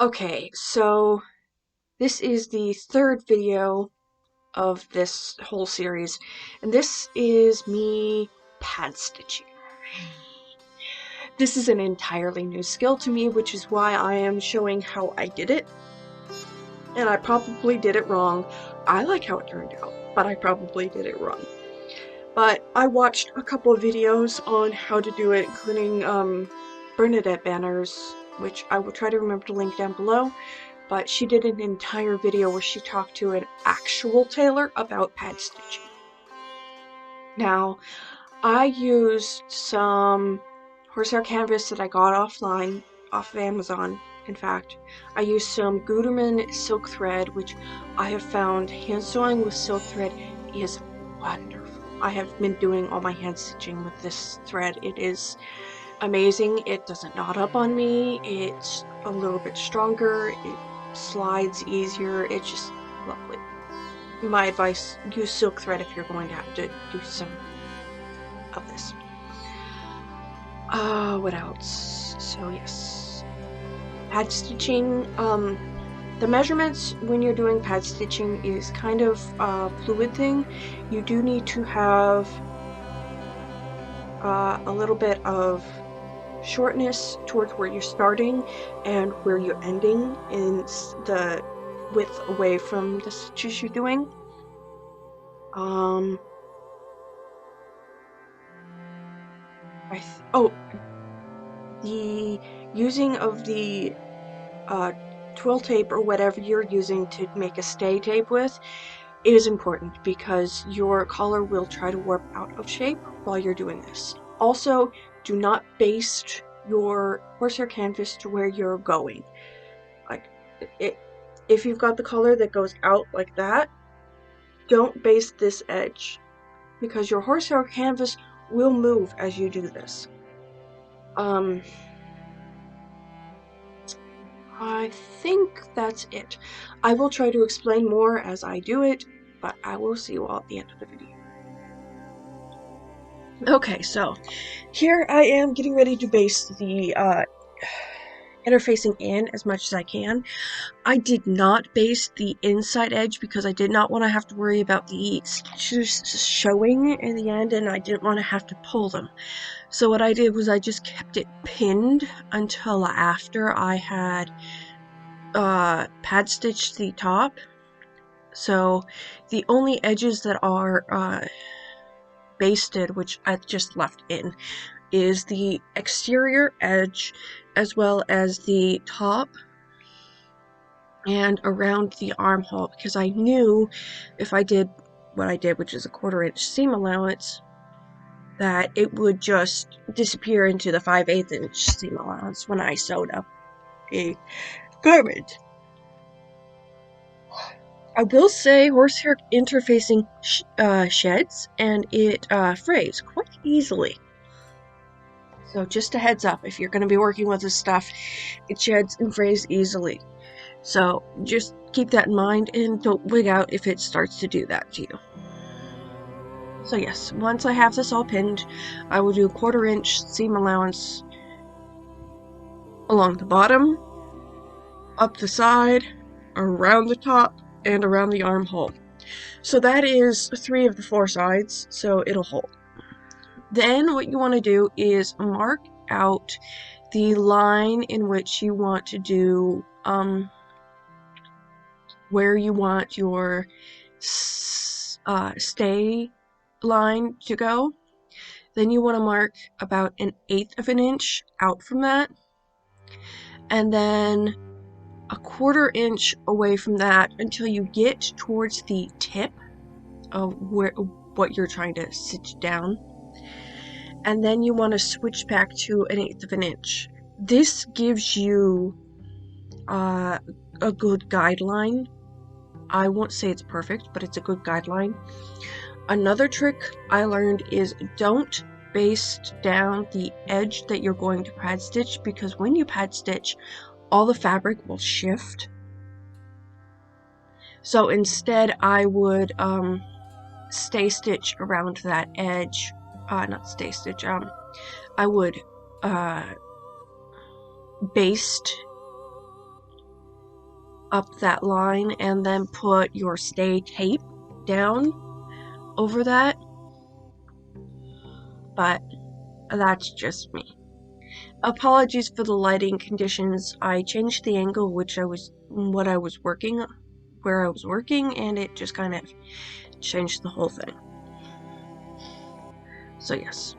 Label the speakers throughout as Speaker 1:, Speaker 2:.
Speaker 1: Okay, so this is the third video of this whole series, and this is me pad stitching. This is an entirely new skill to me, which is why I am showing how I did it. And I probably did it wrong. I like how it turned out, but I probably did it wrong. But I watched a couple of videos on how to do it, including Bernadette Banner's, which I will try to remember to link down below. But she did an entire video where she talked to an actual tailor about pad stitching. Now, I used some horsehair canvas that I got offline, off of Amazon, in fact. I used some Gutermann silk thread, which I have found hand sewing with silk thread is wonderful. I have been doing all my hand stitching with this thread. It is amazing. It doesn't knot up on me. It's a little bit stronger. It slides easier. It's just lovely. My advice, use silk thread if you're going to have to do some of this. What else? So yes, pad stitching. The measurements when you're doing pad stitching is kind of a fluid thing. You do need to have a little bit of shortness towards where you're starting and where you're ending in the width away from the stitches you're doing. The using of the twill tape or whatever you're using to make a stay tape with is important because your collar will try to warp out of shape while you're doing this. Also, do not baste your horsehair canvas to where you're going. Like, if you've got the collar that goes out like that, don't baste this edge because your horsehair canvas will move as you do this. I think that's it. I will try to explain more as I do it, but I will see you all at the end of the video. Okay, so here I am getting ready to baste the interfacing in as much as I can. I did not baste the inside edge because I did not want to have to worry about the stitches showing in the end, and I didn't want to have to pull them. So what I did was I just kept it pinned until after I had pad stitched the top. So the only edges that are basted, which I just left in, is the exterior edge as well as the top and around the armhole, because I knew if I did what I did, which is a 1/4 inch seam allowance, that it would just disappear into the 5/8 inch seam allowance when I sewed up a garment. I will say horsehair interfacing sheds and it frays quite easily. So just a heads up, if you're going to be working with this stuff, it sheds and frays easily. So just keep that in mind and don't wig out if it starts to do that to you. So yes, once I have this all pinned, I will do a 1/4 inch seam allowance along the bottom, up the side, around the top, and around the armhole. So that is 3 of the 4 sides, so it'll hold. Then what you want to do is mark out the line in which you want to do where you want your stay line to go. Then you want to mark about 1/8 of an inch out from that, and then a 1/4 inch away from that until you get towards the tip of what you're trying to stitch down. And then you want to switch back to 1/8 of an inch. This gives you a good guideline. I won't say it's perfect, but it's a good guideline. Another trick I learned is don't baste down the edge that you're going to pad stitch, because when you pad stitch, all the fabric will shift. So instead I would stay stitch around that edge. Not stay stitch, I would baste up that line and then put your stay tape down over that. But that's just me. Apologies for the lighting conditions. I changed the angle where I was working, and it just kind of changed the whole thing. So yes.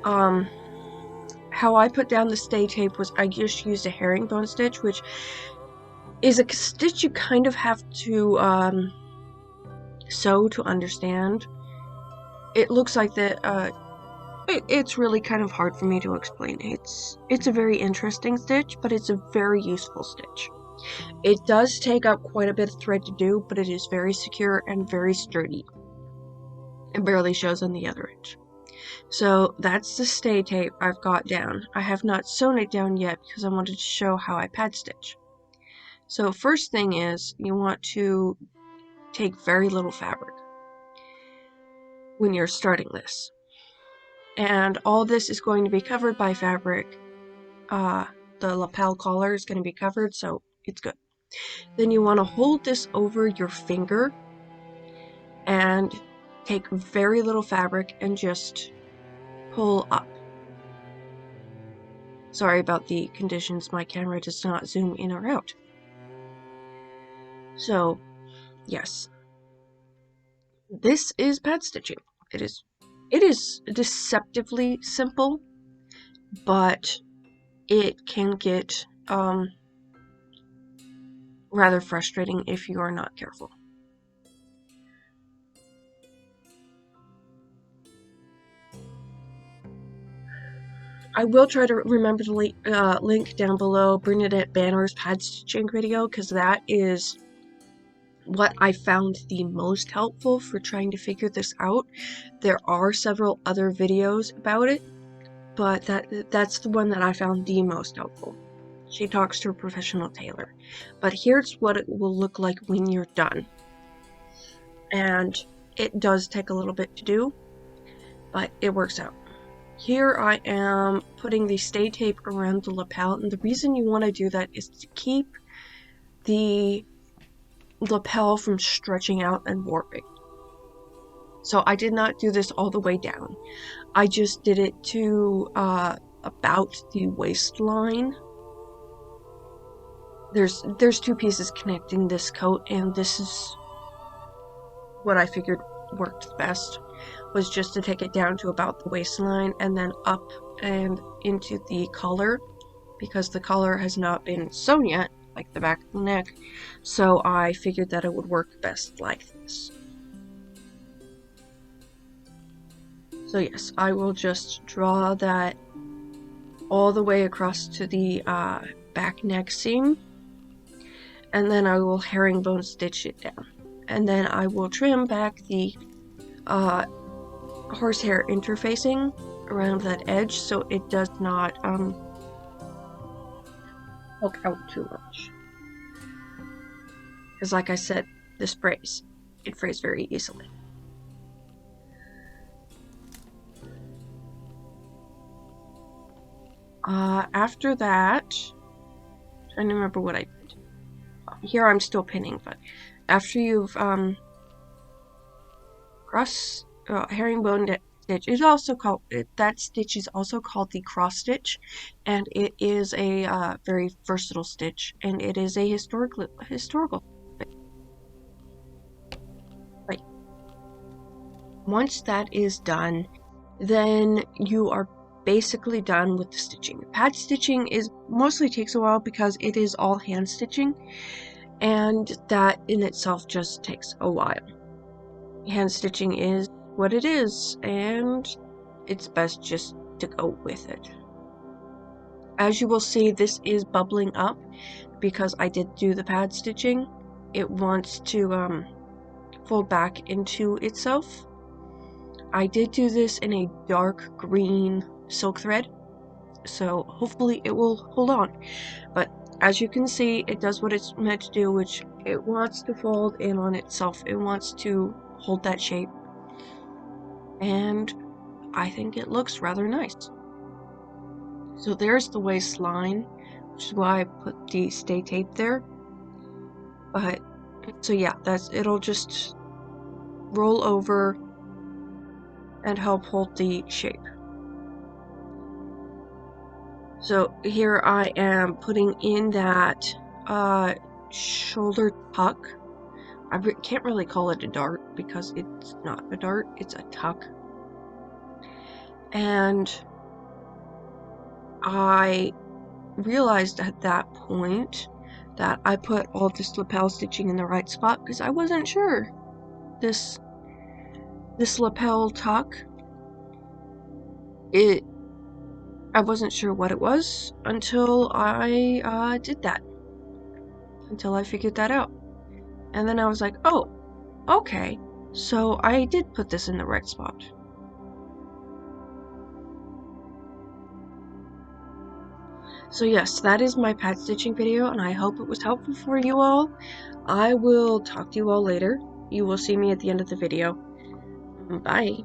Speaker 1: How I put down the stay tape was I just used a herringbone stitch, which is a stitch you kind of have to sew to understand. It looks like it's really kind of hard for me to explain. It's a very interesting stitch, but it's a very useful stitch. It does take up quite a bit of thread to do, but it is very secure and very sturdy. It barely shows on the other edge. So that's the stay tape I've got down. I have not sewn it down yet because I wanted to show how I pad stitch. So first thing is you want to take very little fabric when you're starting this. And all this is going to be covered by fabric. The lapel collar is going to be covered, so it's good. Then you want to hold this over your finger and take very little fabric and just pull up. Sorry about the conditions, my camera does not zoom in or out. So, yes. This is pad stitching. It is deceptively simple, but it can get rather frustrating if you are not careful. I will try to remember to link down below Bernadette Banner's pad stitching video, because that is what I found the most helpful for trying to figure this out. There are several other videos about it, but that's the one that I found the most helpful. She talks to a professional tailor. But here's what it will look like when you're done. And it does take a little bit to do, but it works out. Here I am putting the stay tape around the lapel, and the reason you want to do that is to keep the lapel from stretching out and warping. So I did not do this all the way down. I just did it to about the waistline. There's two pieces connecting this coat, and this is what I figured worked the best, was just to take it down to about the waistline and then up and into the collar, because the collar has not been sewn yet, like the back of the neck, so I figured that it would work best like this. So yes, I will just draw that all the way across to the back neck seam, and then I will herringbone stitch it down, and then I will trim back the horsehair interfacing around that edge so it does not poke out too much. Because like I said, this frays. It frays very easily. After that, trying to remember what I did. Here I'm still pinning, but after you've cross herringbone stitch is also called, that stitch is also called the cross stitch, and it is a very versatile stitch, and it is a historical. Right. Once that is done, then you are basically done with the stitching. Pad stitching mostly takes a while because it is all hand stitching, and that in itself just takes a while. Hand stitching is what it is, and it's best just to go with it. As you will see, this is bubbling up because I did do the pad stitching. It wants to fold back into itself. I did do this in a dark green silk thread, so hopefully it will hold on. But as you can see, it does what it's meant to do, which it wants to fold in on itself. It wants to hold that shape, and I think it looks rather nice. So there's the waistline, which is why I put the stay tape there. But, so yeah, it'll just roll over and help hold the shape. So here I am putting in that shoulder tuck. I can't really call it a dart because it's not a dart, it's a tuck. And I realized at that point that I put all this lapel stitching in the right spot because I wasn't sure. This lapel tuck, I wasn't sure what it was until I did that. Until I figured that out. And then I was like, oh, okay. So I did put this in the right spot. So yes, that is my pad stitching video, and I hope it was helpful for you all. I will talk to you all later. You will see me at the end of the video. Bye.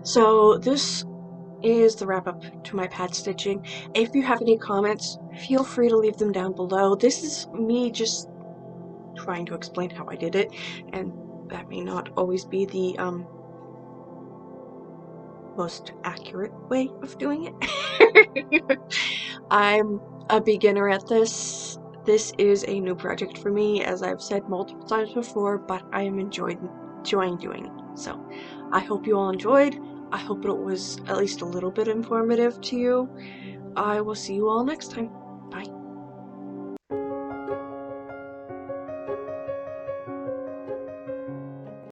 Speaker 1: So this is the wrap up to my pad stitching. If you have any comments, feel free to leave them down below. This is me just trying to explain how I did it, and that may not always be the most accurate way of doing it. I'm a beginner at this. This is a new project for me, as I've said multiple times before, but I am enjoying doing it. So I hope you all enjoyed. I hope it was at least a little bit informative to you. I will see you all next time.